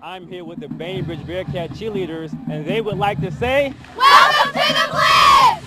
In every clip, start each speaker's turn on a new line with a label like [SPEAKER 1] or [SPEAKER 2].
[SPEAKER 1] I'm here with the Bainbridge Bearcat cheerleaders, and they would like to say,
[SPEAKER 2] welcome to the Blitz!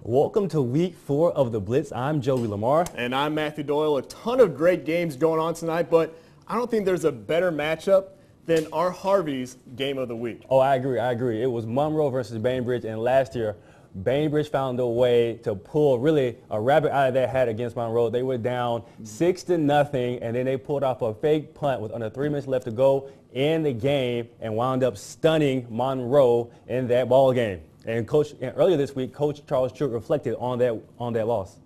[SPEAKER 1] welcome to week 4 of the Blitz. I'm Joey Lamar.
[SPEAKER 3] And I'm Matthew Doyle. A ton of great games going on tonight, but I don't think there's a better matchup than our Harvey's game of the week.
[SPEAKER 1] Oh, I agree. It was Monroe versus Bainbridge, and last year, Bainbridge found a way to pull really a rabbit out of their hat against Monroe. They were down 6-0, and then they pulled off a fake punt with under 3 minutes left to go in the game and wound up stunning Monroe in that ball game. And earlier this week, Coach Charles Truitt reflected on that loss.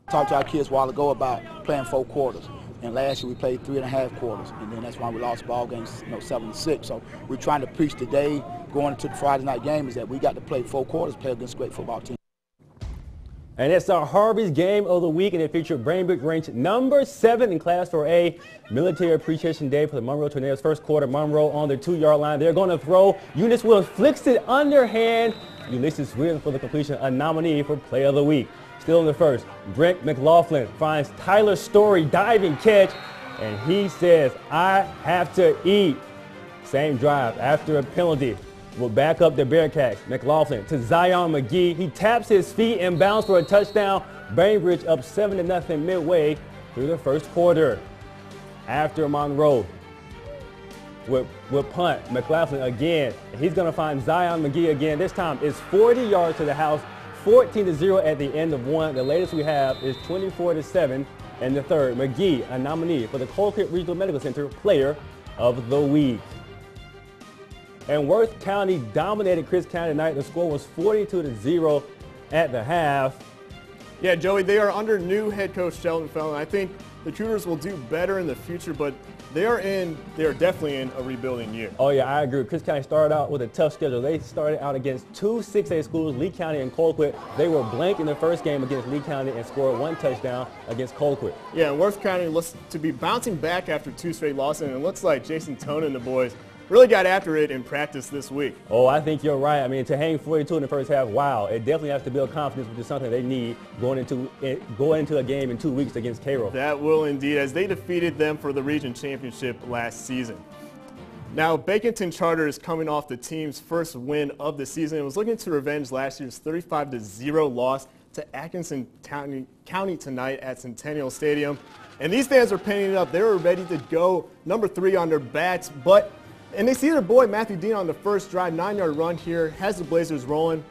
[SPEAKER 4] Talked to our kids a while ago about playing 4 quarters. And last year we played 3.5 quarters, and then that's why we lost ball games, 7-6. So we're trying to preach today, going into the Friday night game, is that we got to play 4 quarters, play against a great football team.
[SPEAKER 1] And it's our Harvey's game of the week, and it featured Bainbridge ranked number 7 in Class 4A. Military Appreciation Day for the Monroe Tornadoes. First quarter, Monroe on their 2-yard line. They're going to throw. Eunice Williams flicks it underhand. Ulysses Williams for the completion, a nominee for Play of the Week. Still in the first, Brent McLaughlin finds Tyler Story diving catch, and he says, I have to eat. Same drive after a penalty. Will back up the Bearcats. McLaughlin to Zion McGee. He taps his feet and bounds for a touchdown. Bainbridge up 7-0 midway through the first quarter. After Monroe with punt, McLaughlin again. He's going to find Zion McGee again. This time it's 40 yards to the house. 14-0 at the end of one. The latest we have is 24-7 in the third. McGee, a nominee for the Colquitt Regional Medical Center Player of the Week. And Worth County dominated Chris County tonight. The score was 42-0 at the half.
[SPEAKER 3] Yeah, Joey, they are under new head coach Sheldon Fellon. I think the Cougars will do better in the future, but they are definitely in a rebuilding year.
[SPEAKER 1] Oh, yeah, I agree. Chris County started out with a tough schedule. They started out against 2 6A schools, Lee County and Colquitt. They were blank in the first game against Lee County and scored 1 touchdown against Colquitt.
[SPEAKER 3] Yeah, and Worth County looks to be bouncing back after 2 straight losses, and it looks like Jason Tone and the boys really got after it in practice this week.
[SPEAKER 1] Oh, I think you're right. I mean, to hang 42 in the first half, wow. It definitely has to build confidence, which is something they need going into a game in 2 weeks against Cairo.
[SPEAKER 3] That will indeed, as they defeated them for the region championship last season. Now, Baconton Charter is coming off the team's first win of the season. It was looking to revenge last year's 35-0 loss to Atkinson County tonight at Centennial Stadium. And these fans are painting it up. They were ready to go number 3 on their bats, and they see their boy Matthew Dean on the first drive, 9-yard run here, has the Blazers rolling.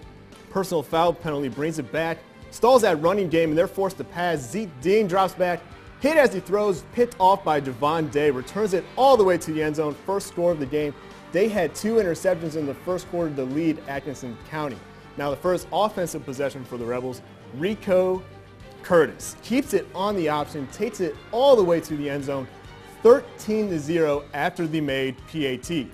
[SPEAKER 3] Personal foul penalty brings it back. Stalls that running game, and they're forced to pass. Zeke Dean drops back, hit as he throws, picked off by Javon Day, returns it all the way to the end zone. First score of the game. They had 2 interceptions in the first quarter to lead Atkinson County. Now the first offensive possession for the Rebels, Rico Curtis keeps it on the option, takes it all the way to the end zone. 13-0 after the made PAT.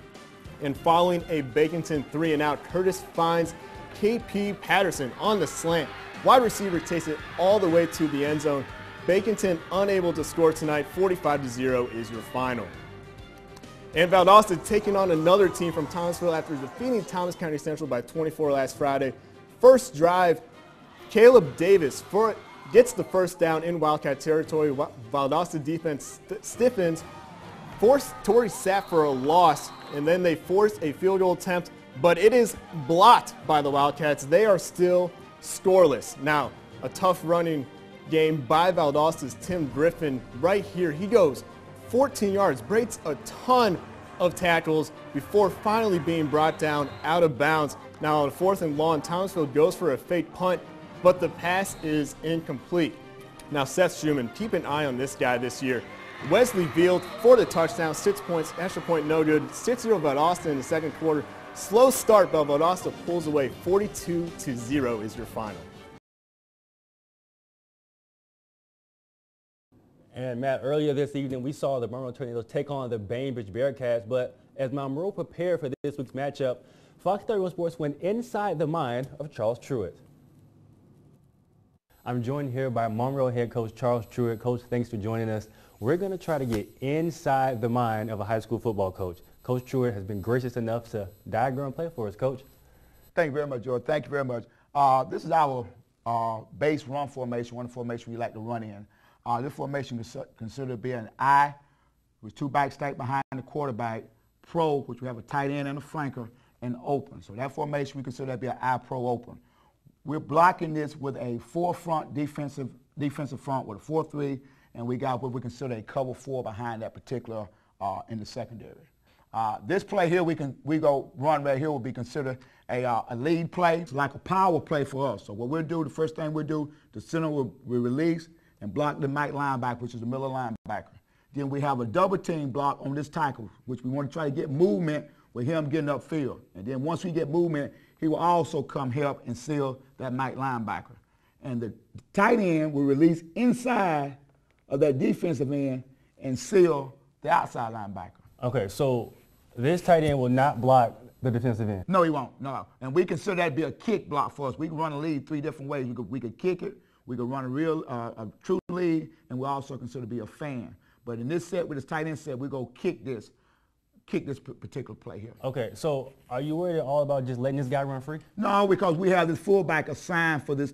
[SPEAKER 3] And following a Baconton 3-and-out, Curtis finds KP Patterson on the slant. Wide receiver takes it all the way to the end zone. Baconton unable to score tonight. 45-0 is your final. And Valdosta taking on another team from Thomasville after defeating Thomas County Central by 24 last Friday. First drive, Caleb Davis gets the first down in Wildcat territory. Valdosta defense stiffens, forced Torrey Sapp for a loss, and then they force a field goal attempt, but it is blocked by the Wildcats. They are still scoreless. Now, a tough running game by Valdosta's Tim Griffin right here. He goes 14 yards, breaks a ton of tackles before finally being brought down out of bounds. Now on 4th and long, Townsville goes for a fake punt, but the pass is incomplete. Now Seth Schumann, keep an eye on this guy this year. Wesley Field for the touchdown, 6 points, extra point no good. 6-0 Valdosta in the second quarter. Slow start, but Valdosta pulls away. 42-0 is your final.
[SPEAKER 1] And Matt, earlier this evening we saw the Monroe Tornadoes take on the Bainbridge Bearcats, but as Monroe prepared for this week's matchup, Fox 31 Sports went inside the mind of Charles Truitt. I'm joined here by Monroe head coach Charles Truitt. Coach, thanks for joining us. We're going to try to get inside the mind of a high school football coach. Coach Truitt has been gracious enough to diagram play for us, Coach.
[SPEAKER 4] Thank you very much, George. Thank you very much. This is our base run formation, one formation we like to run in. This formation is considered to be an I with two backs stacked behind the quarterback, pro, which we have a tight end and a flanker, and open. So that formation we consider that to be an I pro open. We're blocking this with a 4-front defensive front with a 4-3, and we got what we consider a cover 4 behind that particular in the secondary. This play here we go run right here will be considered a lead play. It's like a power play for us. So what we'll do, the first thing we'll do, the center will release and block the Mike linebacker, which is the middle linebacker. Then we have a double team block on this tackle, which we want to try to get movement with him getting upfield. And then once we get movement, he will also come help and seal that Mike linebacker. And the tight end will release inside of that defensive end and seal the outside linebacker.
[SPEAKER 1] Okay, so this tight end will not block the defensive end?
[SPEAKER 4] No, he won't, no. And we consider that to be a kick block for us. We can run a lead 3 different ways. We could kick it, we could run a true lead, and we also consider to be a fan. But in this set, with this tight end set, we go kick this particular play here.
[SPEAKER 1] Okay, so are you worried at all about just letting this guy run free?
[SPEAKER 4] No, because we have this fullback assigned for this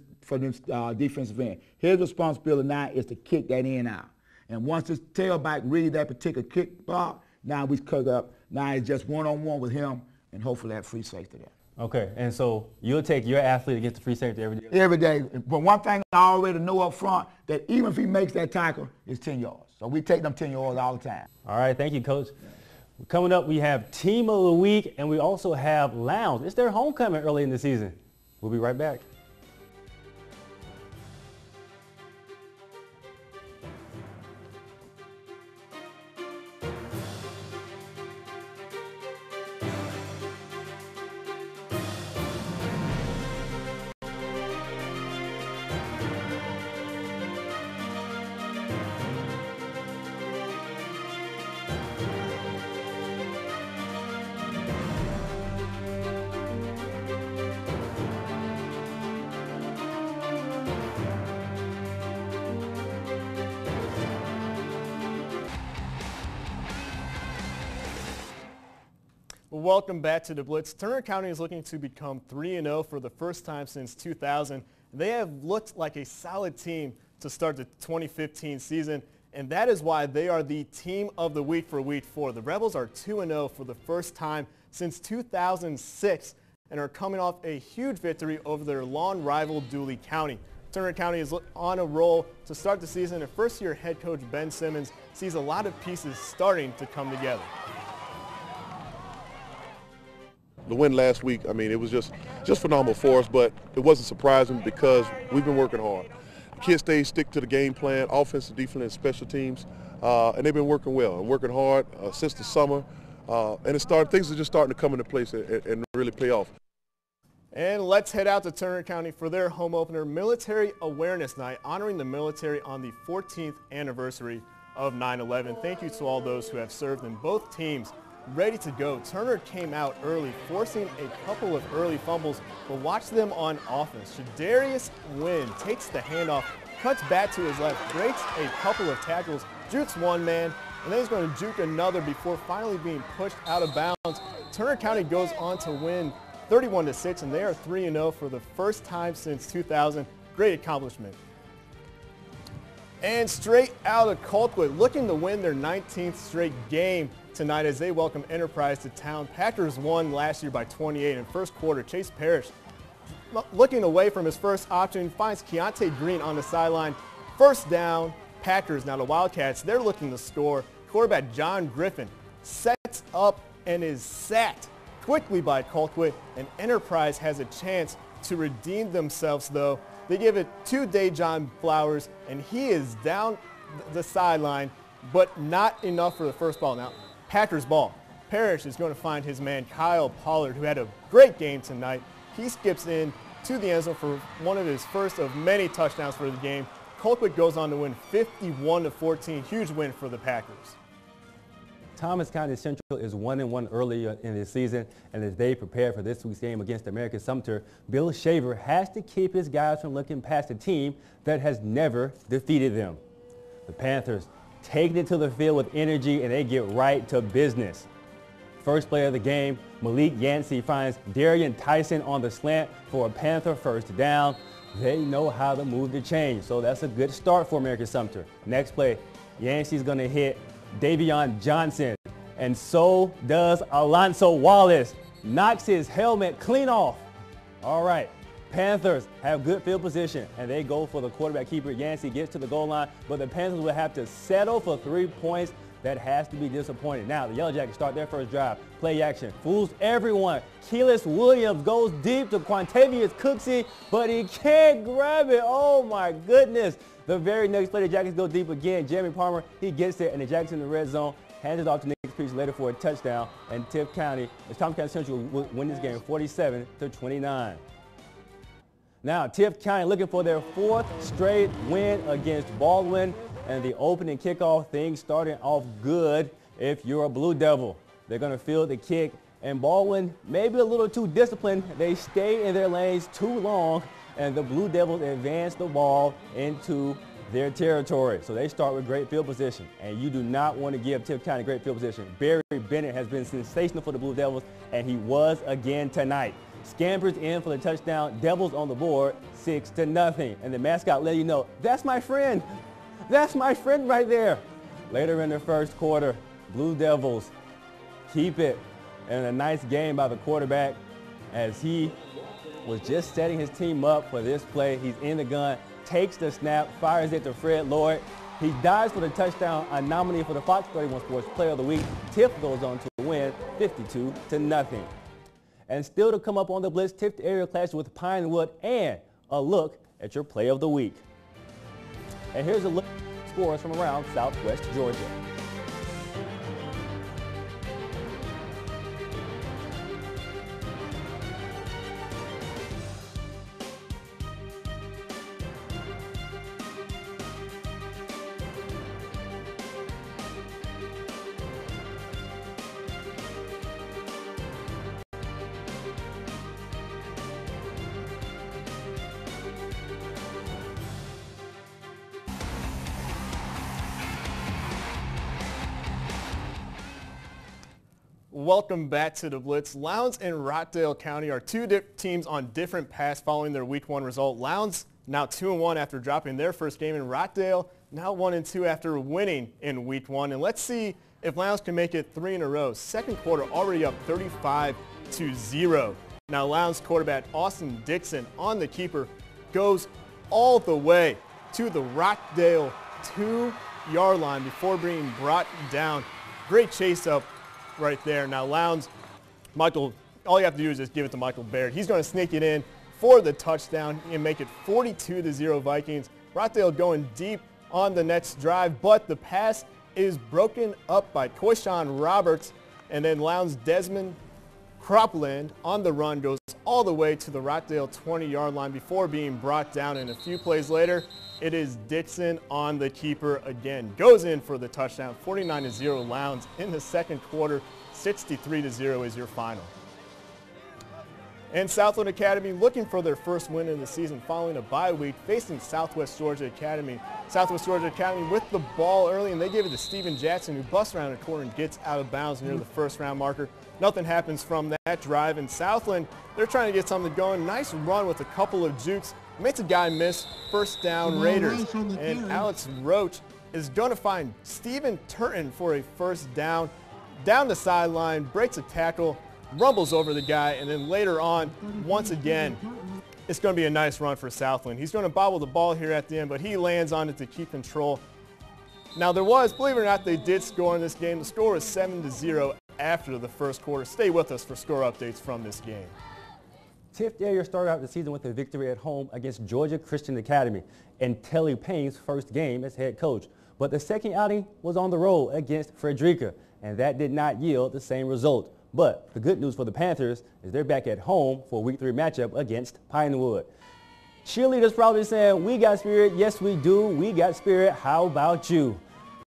[SPEAKER 4] defensive end. His responsibility now is to kick that end out. And once this tailback reads that particular kick block, now we cut up. Now it's just one-on-one with him, and hopefully that free safety there.
[SPEAKER 1] Okay, and so you'll take your athlete against the free safety every day?
[SPEAKER 4] Every day. But one thing I already know up front, that even if he makes that tackle, it's 10 yards. So we take them 10 yards all the time.
[SPEAKER 1] All right, thank you, Coach. Yeah. Coming up, we have Team of the Week, and we also have Lounge. It's their homecoming early in the season. We'll be right back.
[SPEAKER 3] Welcome back to the Blitz. Turner County is looking to become 3-0 for the first time since 2000. They have looked like a solid team to start the 2015 season, and that is why they are the Team of the Week for Week 4. The Rebels are 2-0 for the first time since 2006 and are coming off a huge victory over their long rival Dooley County. Turner County is on a roll to start the season, and first-year head coach Ben Simmons sees a lot of pieces starting to come together.
[SPEAKER 5] The win last week, I mean, it was just phenomenal for us, but it wasn't surprising because we've been working hard. The kids stick to the game plan, offensive, defense, and special teams, and they've been working well and working hard since the summer. And things are just starting to come into place and really pay off.
[SPEAKER 3] And let's head out to Turner County for their home opener, Military Awareness Night, honoring the military on the 14th anniversary of 9/11. Thank you to all those who have served in both teams. Ready to go. Turner came out early, forcing a couple of early fumbles, but watch them on offense. Shadarius Wynn takes the handoff, cuts back to his left, breaks a couple of tackles, jukes one man, and then he's going to juke another before finally being pushed out of bounds. Turner County goes on to win 31-6, and they are 3-0 for the first time since 2000. Great accomplishment. And straight out of Colquitt, looking to win their 19th straight game tonight as they welcome Enterprise to town. Packers won last year by 28 in first quarter. Chase Parrish looking away from his first option, finds Keontae Green on the sideline. First down, Packers. Now the Wildcats, they're looking to score. Quarterback John Griffin sets up and is sacked quickly by Colquitt, and Enterprise has a chance to redeem themselves though. They give it to Dejon Flowers, and he is down the sideline, but not enough for the first ball. Now, Packers ball. Parrish is going to find his man Kyle Pollard, who had a great game tonight. He skips in to the end zone for one of his first of many touchdowns for the game. Colquitt goes on to win 51-14. Huge win for the Packers.
[SPEAKER 1] Thomas County Central is 1-1 earlier in the season, and as they prepare for this week's game against American Sumter, Bill Shaver has to keep his guys from looking past a team that has never defeated them. The Panthers taking it to the field with energy, and they get right to business. First play of the game, Malik Yancey finds Darian Tyson on the slant for a Panther first down. They know how to move the chain, so that's a good start for American Sumter. Next play, Yancey's going to hit Davion Johnson, and so does Alonzo Wallace. Knocks his helmet clean off. All right, Panthers have good field position, and they go for the quarterback keeper. Yancey gets to the goal line, but the Panthers will have to settle for 3 points. That has to be disappointing. Now, the Yellow Jackets start their first drive. Play action. Fools everyone. Keelis Williams goes deep to Quantavious Cooksey, but he can't grab it. Oh, my goodness. The very next play, the Jackets go deep again. Jeremy Palmer, he gets it, and the Jackets in the red zone. Hands it off to Nick Peach later for a touchdown. And Thompson County Central will win this game 47-29. Now, Tift County looking for their 4th straight win against Baldwin. And the opening kickoff, things starting off good if you're a Blue Devil. They're going to field the kick. And Baldwin, maybe a little too disciplined. They stay in their lanes too long. And the Blue Devils advance the ball into their territory. So they start with great field position. And you do not want to give Tift County great field position. Barry Bennett has been sensational for the Blue Devils, and he was again tonight. Scampers in for the touchdown. Devils on the board, 6-0. And the mascot let you know, that's my friend. That's my friend right there. Later in the first quarter, Blue Devils keep it in a nice game by the quarterback as he was just setting his team up for this play. He's in the gun, takes the snap, fires it to Fred Lloyd. He dives for the touchdown, a nominee for the Fox 31 Sports Player of the Week. Tift goes on to win 52-0. And still to come up on the Blitz, Tift area clash with Pinewood and a look at your Play of the Week. And here's a look at scores from around Southwest Georgia.
[SPEAKER 3] Welcome back to the Blitz. Lowndes and Rockdale County are two teams on different paths following their Week 1 result. Lowndes now 2-1 after dropping their first game, and Rockdale now 1-2 after winning in Week 1. And let's see if Lowndes can make it 3 in a row. Second quarter already up 35-0. Now Lowndes quarterback Austin Dixon on the keeper goes all the way to the Rockdale 2-yard line before being brought down. Great chase up right there. Now Lowndes, Michael, all you have to do is just give it to Michael Baird. He's going to sneak it in for the touchdown and make it 42-0 Vikings. Rockdale going deep on the next drive, but the pass is broken up by Toyshawn Roberts, and then Lowndes' Desmond Cropland on the run goes all the way to the Rockdale 20-yard line before being brought down, and a few plays later, it is Dixon on the keeper again. Goes in for the touchdown, 49-0 Lowndes in the second quarter, 63-0 is your final. And Southland Academy looking for their first win in the season following a bye week, facing Southwest Georgia Academy. Southwest Georgia Academy with the ball early, and they give it to Steven Jackson, who busts around the corner and gets out of bounds near the first round marker. Nothing happens from that drive, and Southland, they're trying to get something going. Nice run with a couple of jukes. Makes a guy miss. First down Raiders. And Alex Roach is going to find Stephen Turton for a first down. Down the sideline, breaks a tackle, rumbles over the guy, and then later on, once again, it's going to be a nice run for Southland. He's going to bobble the ball here at the end, but he lands on it to keep control. Now there was, believe it or not, they did score in this game. The score is 7-0 after the first quarter. Stay with us for score updates from this game.
[SPEAKER 1] Tift area started out the season with a victory at home against Georgia Christian Academy and Telly Payne's first game as head coach. But the second outing was on the road against Frederica, and that did not yield the same result. But the good news for the Panthers is they're back at home for a Week 3 matchup against Pinewood. Cheerleaders probably saying, we got spirit. Yes, we do. We got spirit. How about you?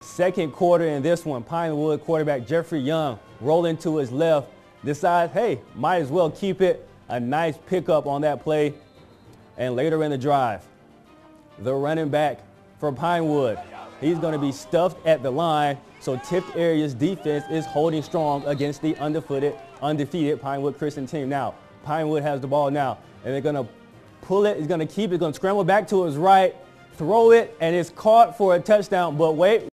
[SPEAKER 1] Second quarter in this one, Pinewood quarterback Jeffrey Young rolling to his left, decides, hey, might as well keep it. A nice pickup on that play. And later in the drive, the running back for Pinewood, he's going to be stuffed at the line. So Tift Area's defense is holding strong against the undefeated Pinewood Christian team. Now, Pinewood has the ball now, and they're going to pull it. He's going to keep it, going to scramble back to his right, throw it, and it's caught for a touchdown. But wait.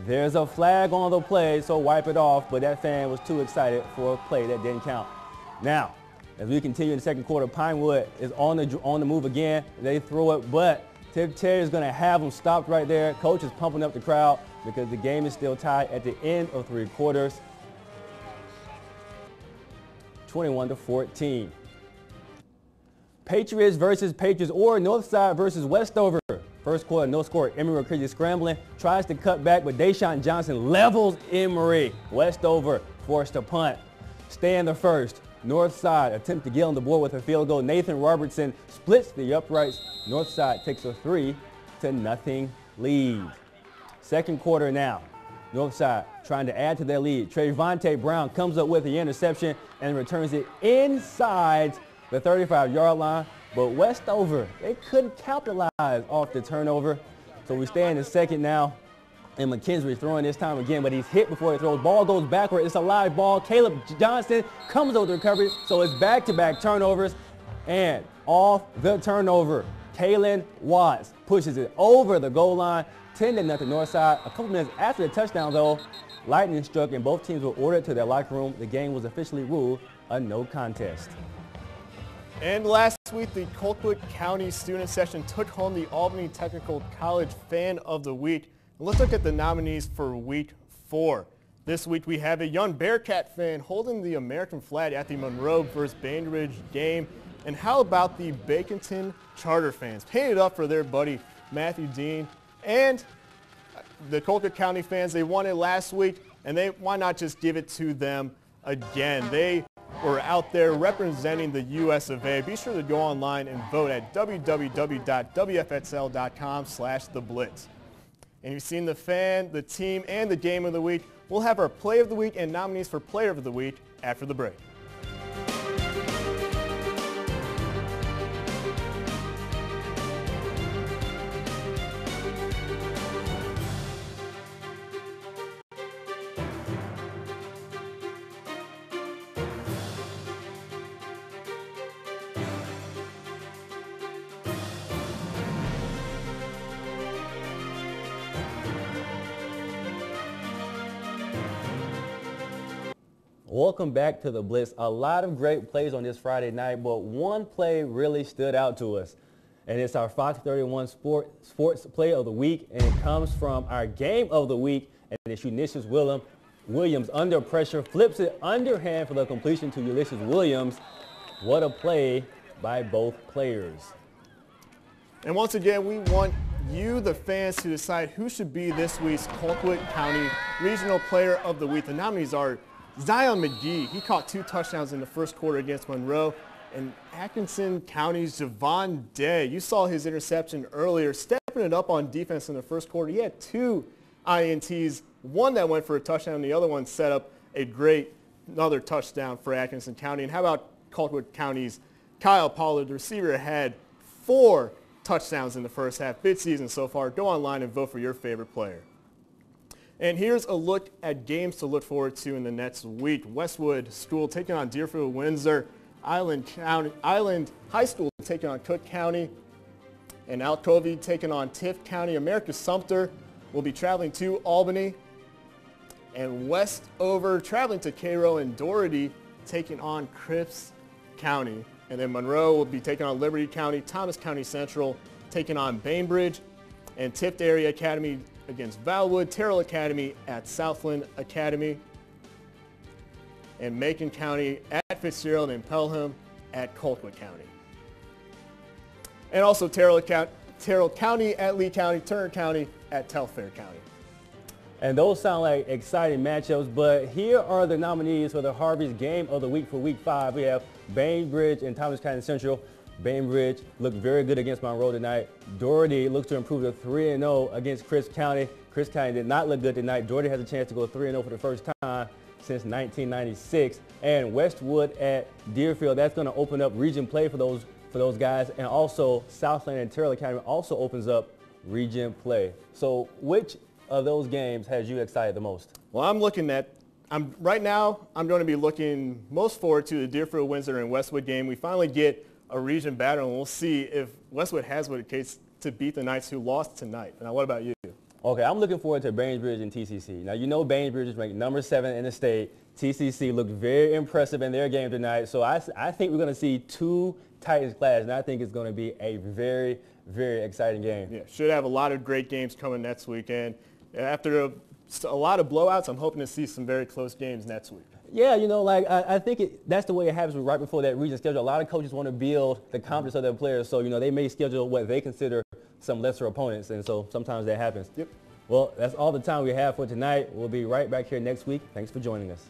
[SPEAKER 1] There's a flag on the play, so wipe it off. But that fan was too excited for a play that didn't count. Now, as we continue in the second quarter, Pinewood is on the move again. They throw it, but Tift Area is going to have them stopped right there. Coach is pumping up the crowd because the game is still tied at the end of 3 quarters. 21-14. Patriots versus Patriots, or Northside versus Westover. First quarter, no score. Emory crazy scrambling, tries to cut back, but Deshaun Johnson levels Emory. Westover forced to punt. Stay in the first. Northside attempt to get on the board with a field goal. Nathan Robertson splits the uprights. Northside takes a 3-0 lead. Second quarter now. Northside trying to add to their lead. Trayvonte Brown comes up with the interception and returns it inside the 35-yard line. But Westover, they couldn't capitalize off the turnover. So we stay in the second now. And McKendry throwing this time again, but he's hit before he throws. Ball goes backward. It's a live ball. Caleb Johnson comes over the recovery. So it's back-to-back turnovers. And off the turnover, Kalen Watts pushes it over the goal line. 10-0 Northside. A couple minutes after the touchdown, though, lightning struck and both teams were ordered to their locker room. The game was officially ruled a no contest.
[SPEAKER 3] And last week, the Colquitt County Student Session took home the Albany Technical College Fan of the Week. Let's look at the nominees for Week 4. This week we have a young Bearcat fan holding the American flag at the Monroe versus Bainbridge game. And how about the Baconton Charter fans? Painted up for their buddy Matthew Dean. And the Colquitt County fans, they won it last week, and why not just give it to them again? They were out there representing the US of A. Be sure to go online and vote at www.wfxl.com/theblitz. And you've seen the fan, the team, and the game of the week. We'll have our play of the week and nominees for player of the week after the break.
[SPEAKER 1] Welcome back to the Blitz. A lot of great plays on this Friday night, but one play really stood out to us. And it's our Fox 31 Sports Play of the Week, and it comes from our Game of the Week. And it's Ulysses Williams under pressure, flips it underhand for the completion to Ulysses Williams. What a play by both players.
[SPEAKER 3] And once again, we want you, the fans, to decide who should be this week's Colquitt County Regional Player of the Week. The nominees are Zion McGee. He caught 2 touchdowns in the first quarter against Monroe. And Atkinson County's Javon Day. You saw his interception earlier, stepping it up on defense in the first quarter. He had 2 INTs, one that went for a touchdown, and the other one set up another touchdown for Atkinson County. And how about Colquitt County's Kyle Pollard? The receiver had 4 touchdowns in the first half. Big season so far. Go online and vote for your favorite player. And here's a look at games to look forward to in the next week. Westwood School taking on Deerfield Windsor. Island High School taking on Cook County. And Alcovey taking on Tift County. America Sumter will be traveling to Albany. And Westover traveling to Cairo, and Doherty taking on Cripps County. And then Monroe will be taking on Liberty County. Thomas County Central taking on Bainbridge. And Tift Area Academy against Valwood, Terrell Academy at Southland Academy, and Macon County at Fitzgerald, and Pelham at Colquitt County. And also Terrell County at Lee County, Turner County at Telfair County.
[SPEAKER 1] And those sound like exciting matchups, but here are the nominees for the Harvey's Game of the Week for Week 5. We have Bainbridge and Thomas County Central. Bainbridge looked very good against Monroe tonight. Doherty looks to improve to 3-0 against Cripps County. Cripps County did not look good tonight. Doherty has a chance to go 3-0 for the first time since 1996. And Westwood at Deerfield, that's going to open up region play for those guys. And also Southland and Terrell Academy also opens up region play. So which of those games has you excited the most?
[SPEAKER 3] Well, right now, I'm going to be looking most forward to the Deerfield, Windsor, and Westwood game. We finally get a region battle, and we'll see if Westwood has what it takes to beat the Knights, who lost tonight. Now, what about you?
[SPEAKER 1] Okay, I'm looking forward to Bainbridge and TCC. Now, you know Bainbridge is ranked number 7 in the state. TCC looked very impressive in their game tonight. So I think we're going to see 2 Titans clash, and I think it's going to be a very, very exciting game.
[SPEAKER 3] Yeah, should have a lot of great games coming next weekend. After a lot of blowouts, I'm hoping to see some very close games next week.
[SPEAKER 1] Yeah, you know, like I think that's the way it happens right before that region schedule. A lot of coaches want to build the confidence of their players, so, you know, they may schedule what they consider some lesser opponents, and so sometimes that happens.
[SPEAKER 3] Yep.
[SPEAKER 1] Well, that's all the time we have for tonight. We'll be right back here next week. Thanks for joining us.